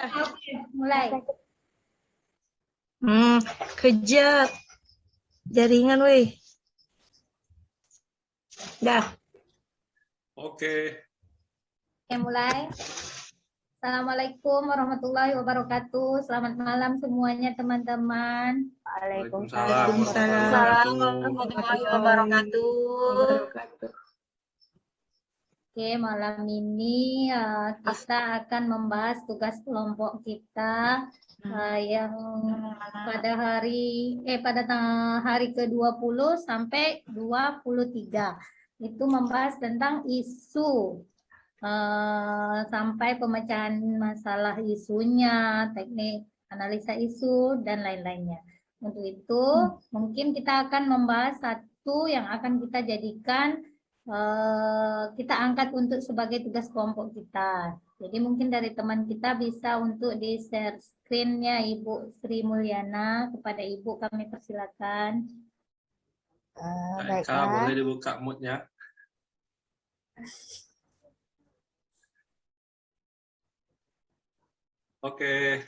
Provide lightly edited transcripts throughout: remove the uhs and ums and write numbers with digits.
Oke, mulai. Kejat. Jaringan, weh. Dah. Oke. Oke, mulai. Assalamualaikum warahmatullahi wabarakatuh. Selamat malam semuanya, teman-teman. Waalaikumsalam Warahmatullahi wabarakatuh. Oke, malam ini kita akan membahas tugas kelompok kita yang pada hari ke-20 sampai 23. Itu membahas tentang isu sampai pemecahan masalah isunya, teknik analisa isu, dan lain-lainnya. Untuk itu, mungkin kita akan membahas satu yang akan kita jadikan kita angkat untuk sebagai tugas kelompok kita. Jadi mungkin dari teman kita bisa untuk di-share screen-nya Ibu Sri Mulyana. Kepada Ibu kami persilakan. Kak, boleh dibuka mood-nya? Oke.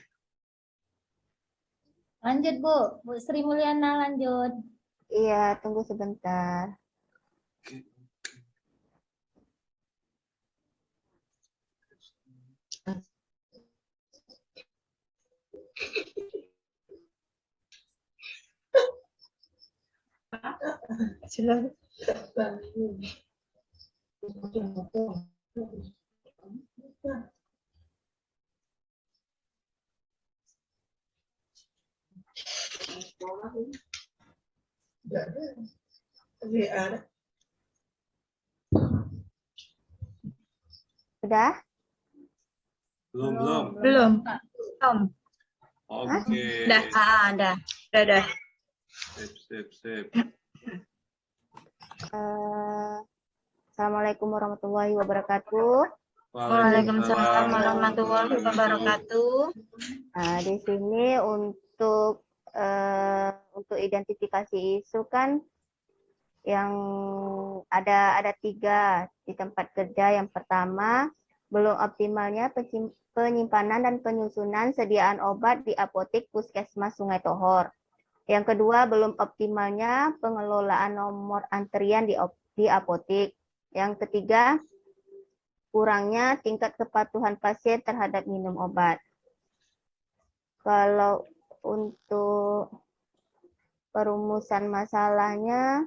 Lanjut Bu Sri Mulyana lanjut. Iya, tunggu sebentar. Sudah? Belum. Oke. Dah. Sip. Assalamualaikum warahmatullahi wabarakatuh. Waalaikumsalam warahmatullahi wabarakatuh. Nah, di sini untuk identifikasi isu kan yang ada 3 di tempat kerja. Yang pertama, belum optimalnya penyimpanan dan penyusunan sediaan obat di apotek Puskesmas Sungai Tohor. Yang kedua, belum optimalnya pengelolaan nomor antrian di apotek. Yang ketiga, kurangnya tingkat kepatuhan pasien terhadap minum obat. Kalau untuk perumusan masalahnya,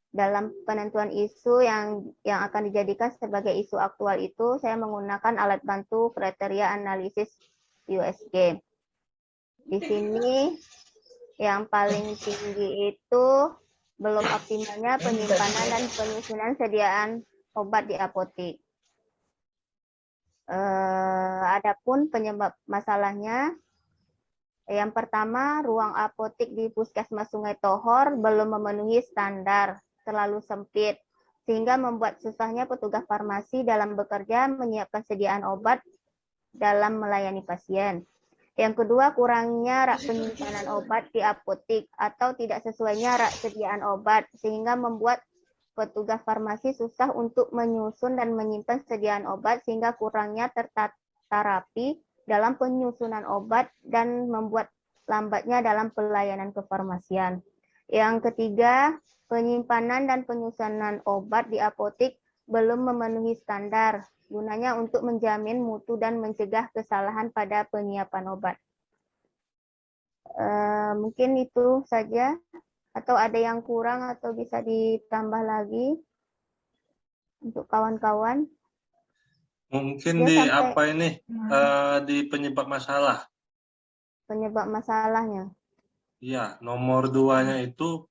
dalam penentuan isu yang akan dijadikan sebagai isu aktual itu, saya menggunakan alat bantu kriteria analisis USG. Di sini yang paling tinggi itu belum optimalnya penyimpanan dan penyusunan sediaan obat di apotek. Adapun penyebab masalahnya, yang pertama, ruang apotek di Puskesmas Sungai Tohor belum memenuhi standar, terlalu sempit, sehingga membuat susahnya petugas farmasi dalam bekerja menyiapkan sediaan obat dalam melayani pasien. Yang kedua, kurangnya rak penyimpanan obat di apotek atau tidak sesuainya rak sediaan obat, sehingga membuat petugas farmasi susah untuk menyusun dan menyimpan sediaan obat, sehingga kurangnya tertata rapi dalam penyusunan obat dan membuat lambatnya dalam pelayanan kefarmasian. Yang ketiga, penyimpanan dan penyusunan obat di apotek belum memenuhi standar, gunanya untuk menjamin mutu dan mencegah kesalahan pada penyiapan obat. Mungkin itu saja, atau ada yang kurang atau bisa ditambah lagi untuk kawan-kawan. Mungkin Ya, di penyebab masalah. Penyebab masalahnya. Iya, nomor 2-nya itu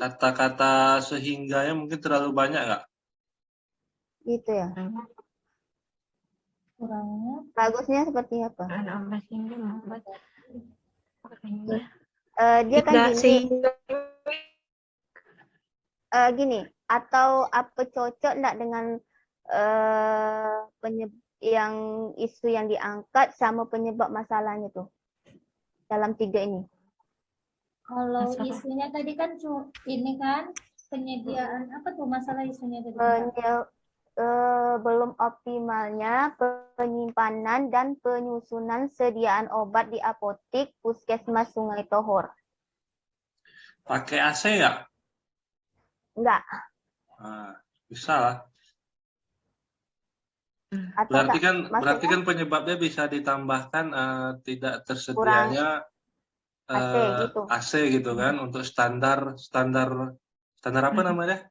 kata-kata sehingganya mungkin terlalu banyak nggak? Gitu ya. Kurangnya Bagusnya seperti apa? Dia kan gini, atau apa cocok enggak dengan yang isu yang diangkat sama penyebab masalahnya tuh dalam 3 ini? kalau isunya tadi kan ini kan penyediaan apa tuh masalah isunya tadi? belum optimalnya penyimpanan dan penyusunan sediaan obat di apotik Puskesmas Sungai Tohor. Pakai AC nggak? Enggak. Nah, bisa lah. Atau Berarti enggak? kan Maksudnya penyebabnya bisa ditambahkan tidak tersedianya AC gitu. AC gitu kan untuk standar apa namanya?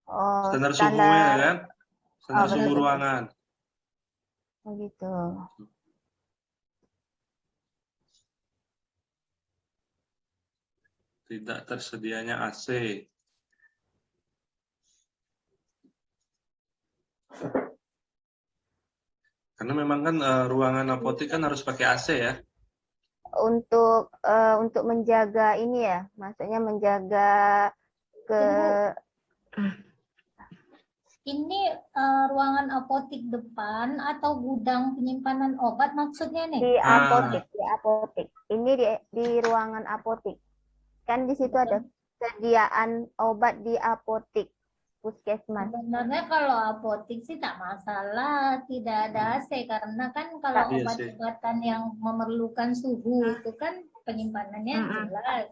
Oh, Standar suhunya kan? Standar suhu betul. ruangan. Oh, gitu. Tidak tersedianya AC. Karena memang kan ruangan apotek kan harus pakai AC ya. Untuk menjaga ini ya, maksudnya menjaga ke Ini ruangan apotik depan atau gudang penyimpanan obat maksudnya nih? di apotik. Ini di ruangan apotik. Kan di situ ada sediaan obat di apotik Puskesmas. Sebenarnya kalau apotik sih tak masalah, tidak ada AC karena kan kalau Iya sih. obat-obatan yang memerlukan suhu itu kan penyimpanan jelas.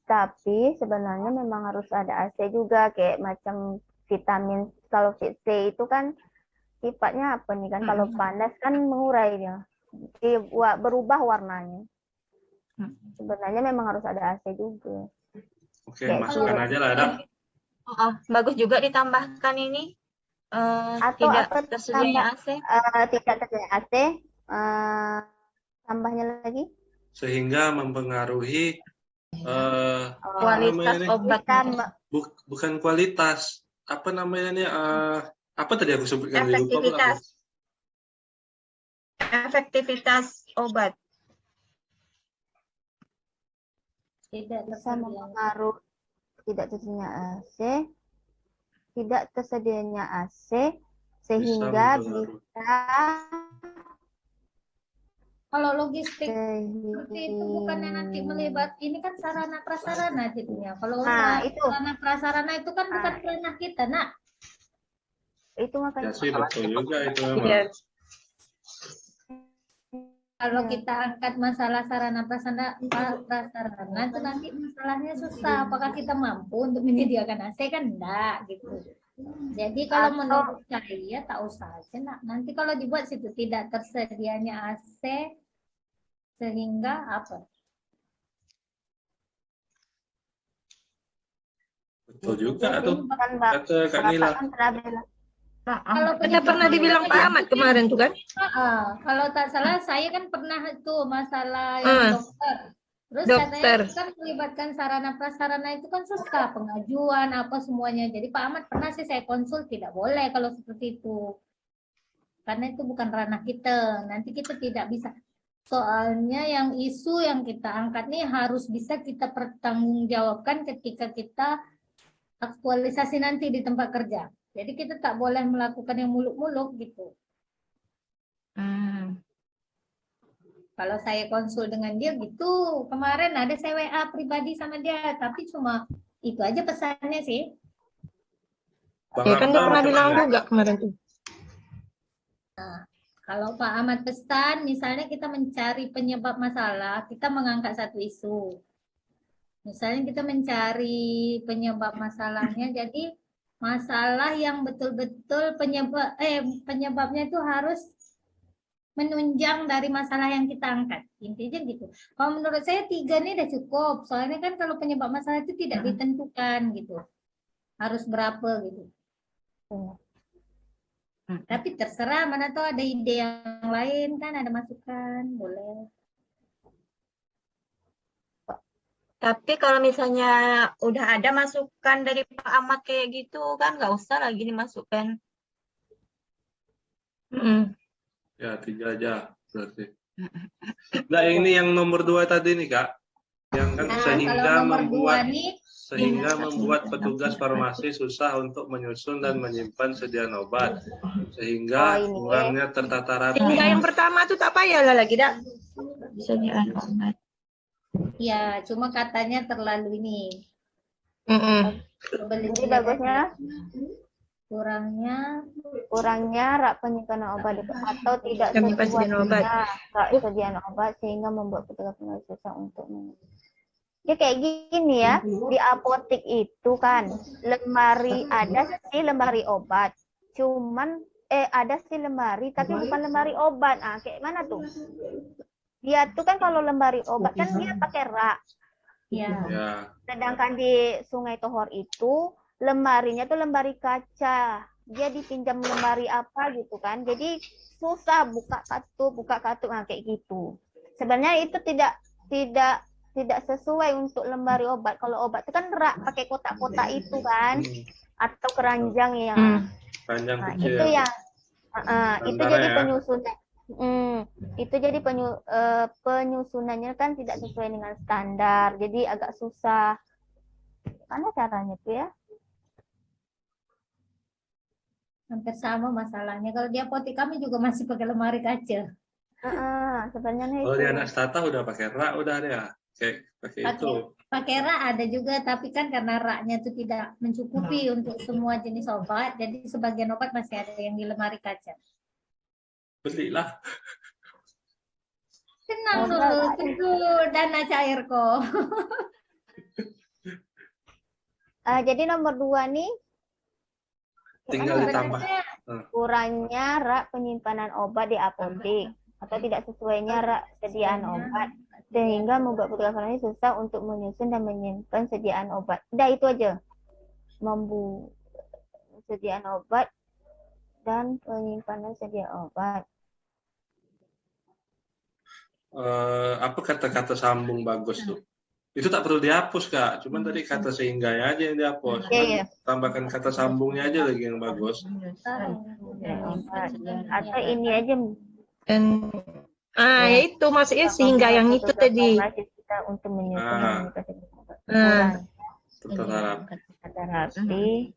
Tapi sebenarnya memang harus ada AC juga, kayak macam vitamin. Kalau C itu kan sifatnya apa nih kan? Kalau panas kan mengurai dia, berubah warnanya. Sebenarnya memang harus ada AC juga. Oke, masukkan aja lah, Dak. Bagus juga ditambahkan ini. Atau Tidak tersedianya AC. Tidak tersedia AC. Tambahnya lagi. Sehingga mempengaruhi Kualitas obat. bukan kualitas. Apa namanya nih? Apa tadi aku sebutkan? Efektivitas obat. Tidak Bisa tersedia. mempengaruhi tidak tersedianya AC sehingga bisa Kalau logistik seperti itu bukannya nanti melibat, ini kan sarana prasarana jadinya. Kalau sarana prasarana itu kan bukan ranah kita, nak. Itu Ya makanya sih, betul juga itu memang. Kalau kita angkat masalah sarana prasarana itu nanti masalahnya susah. Apakah kita mampu untuk menyediakan AC kan enggak gitu. Jadi kalau menurut saya tak usah aja, nak. Nanti kalau dibuat situ tidak tersedianya AC sehingga apa? Betul juga tuh. Kata Kak Nila. Kalau kita pernah dibilang Pak Ahmad kemarin tuh kan? Kalau tak salah saya kan pernah itu masalah yang dokter. Terus katanya kan melibatkan sarana prasarana itu kan susah, pengajuan apa semuanya. Jadi Pak Ahmad pernah sih saya konsul, tidak boleh kalau seperti itu. Karena itu bukan ranah kita. Nanti kita tidak bisa. Soalnya yang isu yang kita angkat nih harus bisa kita pertanggungjawabkan ketika kita aktualisasi nanti di tempat kerja. Jadi kita tak boleh melakukan yang muluk-muluk gitu. Kalau saya konsul dengan dia gitu, kemarin ada saya WA pribadi sama dia, tapi cuma itu aja pesannya sih. Ya kan dia pernah bilang juga kemarin tuh. Nah, kalau Pak Ahmad pesan, misalnya kita mencari penyebab masalah, kita mengangkat satu isu. Misalnya kita mencari penyebab masalahnya, jadi masalah yang betul-betul penyebabnya itu harus menunjang dari masalah yang kita angkat. Intinya gitu. Kalau menurut saya 3 ini udah cukup. Soalnya kan kalau penyebab masalah itu tidak ditentukan gitu. Harus berapa gitu. Tapi terserah, mana tahu ada ide yang lain kan, ada masukan, boleh. Tapi kalau misalnya udah ada masukan dari Pak Ahmad kayak gitu kan nggak usah lagi dimasukkan. Ya, 3 aja berarti. Nah, ini yang nomor 2 tadi nih, Kak. Yang kan sehingga membuat petugas farmasi susah untuk menyusun dan menyimpan sediaan obat. Sehingga kurangnya tertata rapi. Sehingga yang pertama tuh tak payah lah lagi, Dak. Sediaan obat. Ya, cuma katanya terlalu ini. Jadi bagusnya kurangnya rak penyimpanan obat atau tidak Penyimpanan sediaan obat. sesuainya rak sediaan obat sehingga membuat petugas penjual susah untuk ya kayak gini ya, di apotek itu kan lemari, ada sih lemari obat, cuman ada sih lemari tapi bukan lemari obat. Kayak mana tuh? Dia tuh kan kalau lemari obat kan dia pakai rak. Ya. Sedangkan di Sungai Tohor itu lemarinya tuh lemari kaca. Dia dipinjam lemari apa gitu kan. Jadi susah buka katup kayak gitu. Sebenarnya itu tidak sesuai untuk lemari obat. Kalau obat itu kan rak pakai kotak-kotak itu kan, atau keranjang yang Keranjang kecil. itu yang itu jadi penyusunan. Itu jadi penyusunannya kan tidak sesuai dengan standar, jadi agak susah. Mana caranya tuh ya? Hampir sama masalahnya. Kalau di apotek kami juga masih pakai lemari kaca. Sebenarnya Kalau itu. di anak stata udah pakai rak udah dia. Kayak pakai itu. Pakai rak ada juga, tapi kan karena raknya itu tidak mencukupi untuk semua jenis obat, jadi sebagian obat masih ada yang di lemari kaca. Belilah. Tenang dulu, tunggu dana cair kok. Jadi nomor 2 nih. Tinggal ditambah. Kurangnya rak penyimpanan obat di apotek atau tidak sesuainya rak sediaan obat sehingga membuat petugas farmasi susah untuk menyusun dan menyimpan sediaan obat. Udah itu aja. Sediaan obat dan penyimpanan sediaan obat. Apa kata-kata sambung bagus tuh? Itu tak perlu dihapus Kak, cuman tadi kata sehingga aja yang dihapus. Iya. Tambahkan kata sambungnya aja lagi yang bagus. Atau ini aja. Dan ya itu maksudnya sehingga yang itu tadi. Kita untuk menyusun Tetap rapi.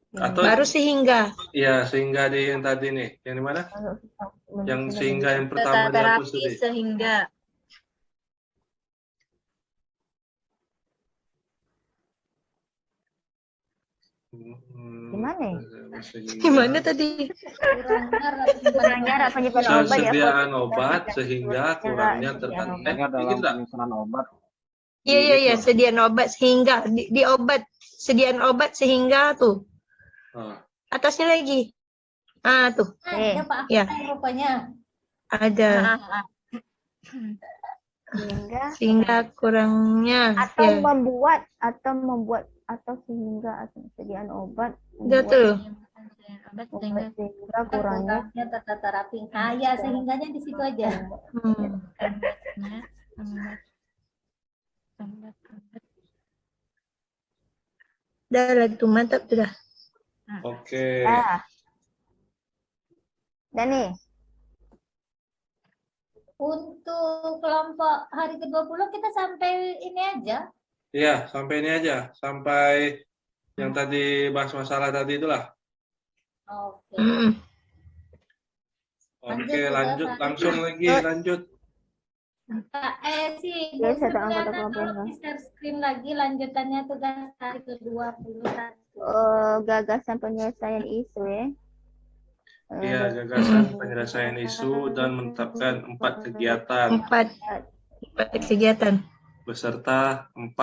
Atau Baru sehingga. iya, sehingga di yang tadi nih. Yang di mana? Yang sehingga yang pertama dihapus Terapi tadi. sehingga. Gimana ya? Gimana tadi? Kurangnya rak penyimpanan obat ya. Sediaan obat sehingga kurangnya tertentu. dalam penyusunan obat. Iya, sediaan obat sehingga di obat, sediaan obat sehingga tuh. Atasnya lagi. Tuh. Ada Pak Ya. rupanya. Ada. Sehingga kurangnya. Atau Ya. membuat atau sehingga sediaan obat. Udah tuh. Sehingga kurangnya. Tata rapi. Ya, sehingganya di situ aja. Udah lah tuh, mantap sudah. Oke. Dan nih. Untuk kelompok hari ke-20 kita sampai ini aja. Iya, sampai ini aja. Sampai yang tadi bahas masalah tadi itulah. Oke. Oke, lanjut. Langsung lagi, lanjut. Saya tak angkat apa-apa. Share screen lagi lanjutannya tugas hari ke-21. Gagasan penyelesaian isu ya. Iya, gagasan penyelesaian isu dan menetapkan 4 kegiatan Empat kegiatan. beserta 4